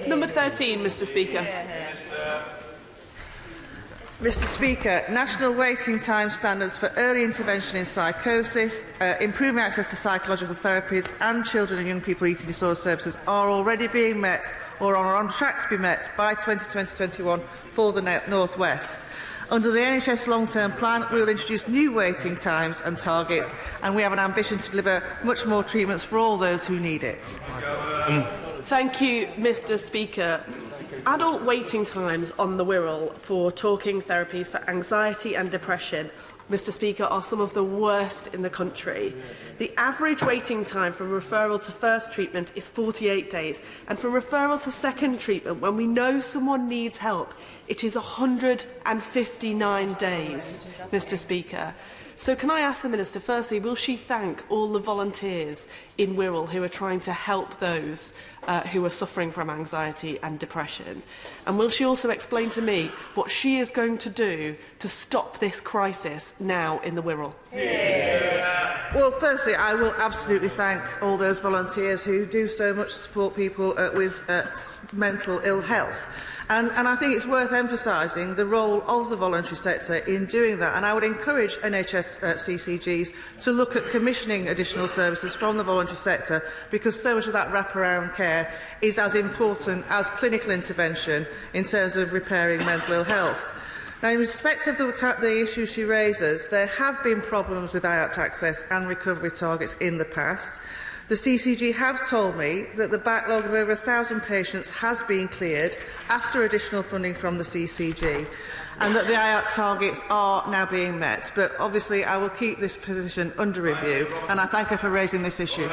Number 13, Mr Speaker. Mr Speaker, national waiting time standards for early intervention in psychosis, improving access to psychological therapies and children and young people eating disorder services are already being met or are on track to be met by 2020-21 for the North West. Under the NHS long-term plan, we will introduce new waiting times and targets, and we have an ambition to deliver much more treatments for all those who need it. Thank you, Mr Speaker. Adult waiting times on the Wirral for talking therapies for anxiety and depression, Mr Speaker, are some of the worst in the country. The average waiting time for referral to first treatment is 48 days, and for referral to second treatment, when we know someone needs help, it is 159 days, Mr Speaker. So can I ask the Minister, firstly, will she thank all the volunteers in Wirral who are trying to help those who are suffering from anxiety and depression? And will she also explain to me what she is going to do to stop this crisis now in the Wirral? Well, firstly, I will absolutely thank all those volunteers who do so much to support people with mental ill health. And I think it's worth emphasising the role of the voluntary sector in doing that. And I would encourage NHS CCGs to look at commissioning additional services from the voluntary sector, because so much of that wraparound care is as important as clinical intervention in terms of repairing mental ill health. Now, in respect of the issue she raises, there have been problems with IAPT access and recovery targets in the past. The CCG have told me that the backlog of over 1,000 patients has been cleared after additional funding from the CCG, and that the IAPT targets are now being met. But obviously I will keep this position under review, and I thank her for raising this issue.